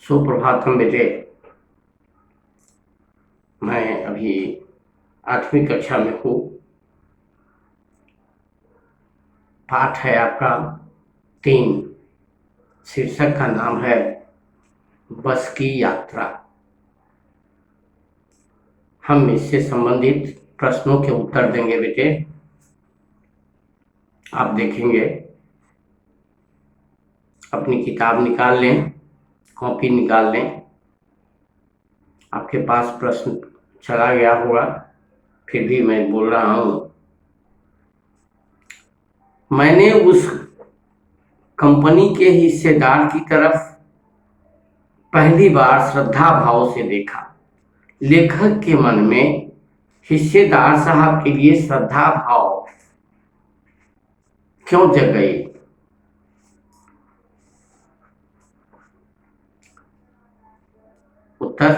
सुप्रभातम बेटे। मैं अभी 8वीं कक्षा में हूँ। पाठ है आपका 3। शीर्षक का नाम है बस की यात्रा। हम इससे संबंधित प्रश्नों के उत्तर देंगे बेटे। आप देखेंगे, अपनी किताब निकाल लें, कॉपी निकाल लें। आपके पास प्रश्न चला गया होगा, फिर भी मैं बोल रहा हूँ। मैंने उस कंपनी के हिस्सेदार की तरफ पहली बार श्रद्धा भाव से देखा। लेखक के मन में हिस्सेदार साहब के लिए श्रद्धा भाव क्यों जग गई? उत्तर: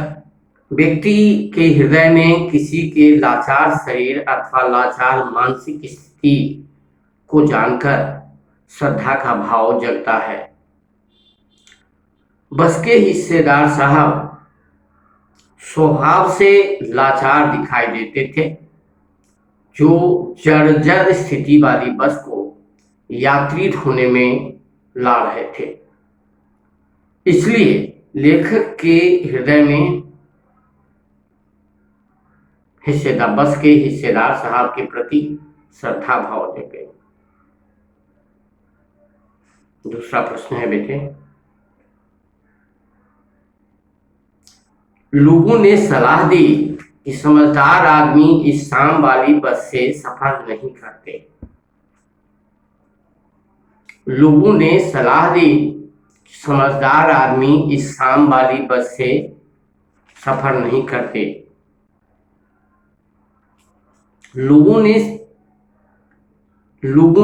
व्यक्ति के हृदय में किसी के लाचार शरीर अथवा लाचार मानसिक स्थिति को जानकर श्रद्धा का भाव जगता है। बस के हिस्सेदार साहब स्वभाव से लाचार दिखाई देते थे, जो जर्जर स्थिति वाली बस को यात्री ढोने में ला रहे थे। इसलिए लेखक के हृदय में बस के हिस्सेदार साहब के प्रति श्रद्धा भाव जग गए। दूसरा प्रश्न है बेटे, लोगों ने सलाह दी कि समझदार आदमी इस शाम वाली बस से सफर नहीं करते। लोगों ने सलाह दी कि समझदार आदमी इस शाम वाली बस से सफर नहीं करते। लोगों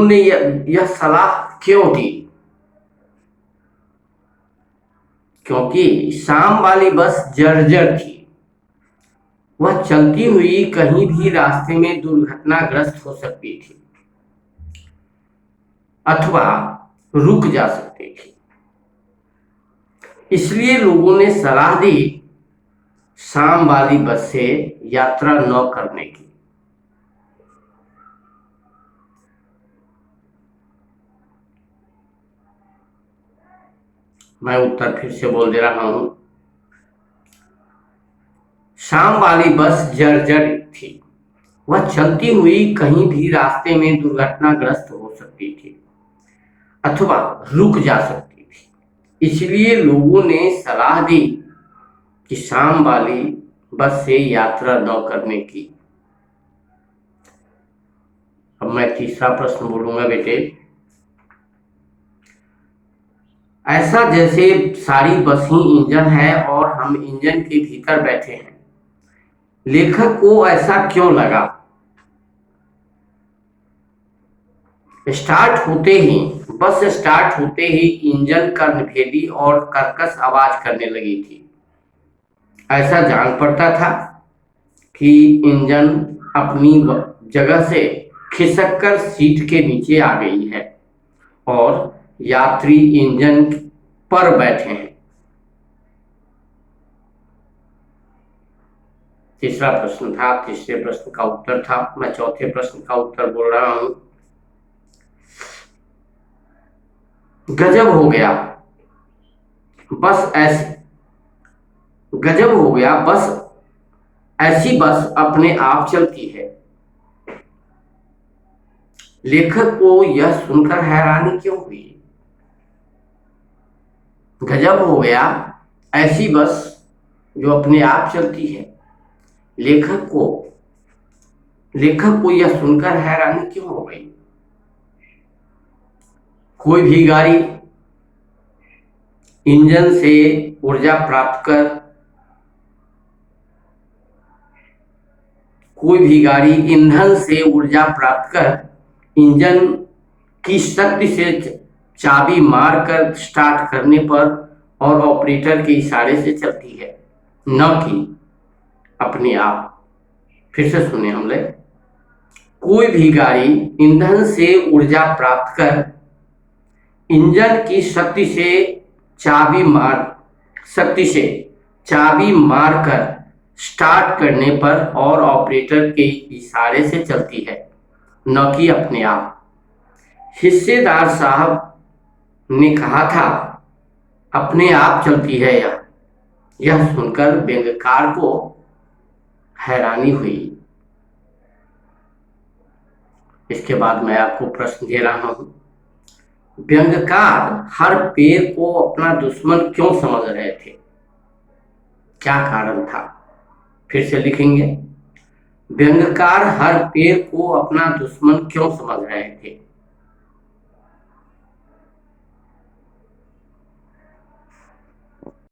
ने यह सलाह क्यों दी? क्योंकि शाम वाली बस जर्जर थी। वह चलती हुई कहीं भी रास्ते में दुर्घटनाग्रस्त हो सकती थी अथवा रुक जा सकती थी। इसलिए लोगों ने सलाह दी शाम वाली बस से यात्रा न करने की। मैं उत्तर फिर से बोल दे रहा हूं। शाम वाली बस जर्जर थी। वह चलती हुई कहीं भी रास्ते में दुर्घटनाग्रस्त हो सकती थी अथवा रुक जा सकती थी। इसलिए लोगों ने सलाह दी कि शाम वाली बस से यात्रा न करने की। अब मैं तीसरा प्रश्न बोलूंगा बेटे। ऐसा जैसे सारी बस ही इंजन है और हम इंजन के भीतर बैठे हैं। लेखक को ऐसा क्यों लगा? बस स्टार्ट होते ही इंजन कर्णभेदी और कर्कश आवाज करने लगी थी। ऐसा जान पड़ता था कि इंजन अपनी जगह से खिसककर सीट के नीचे आ गई है और यात्री इंजन पर बैठे हैं। तीसरा प्रश्न था, तीसरे प्रश्न का उत्तर था। मैं चौथे प्रश्न का उत्तर बोल रहा हूं। गजब हो गया, ऐसी बस अपने आप चलती है। लेखक को यह सुनकर हैरानी क्यों हुई? गजब हो गया, ऐसी बस जो अपने आप चलती है। लेखक को यह सुनकर हैरानी क्यों हो गई? कोई भी गाड़ी इंजन से ऊर्जा प्राप्त कर ईंधन से ऊर्जा प्राप्त कर इंजन की शक्ति से चाबी मारकर स्टार्ट करने पर और ऑपरेटर के इशारे से चलती है, न कि अपने आप। फिर से सुने हम लोग। कोई भी गाड़ी ईंधन से ऊर्जा प्राप्त कर इंजन की शक्ति से चाबी मार शक्ति से चाबी मारकर स्टार्ट करने पर और ऑपरेटर के इशारे से चलती है, न कि अपने आप। हिस्सेदार साहब ने कहा था, अपने आप चलती है यह सुनकर व्यंग्यकार को हैरानी हुई। इसके बाद मैं आपको प्रश्न दे रहा हूं, व्यंग्यकार हर पेड़ को अपना दुश्मन क्यों समझ रहे थे? क्या कारण था? फिर से लिखेंगे, व्यंग्यकार हर पेड़ को अपना दुश्मन क्यों समझ रहे थे?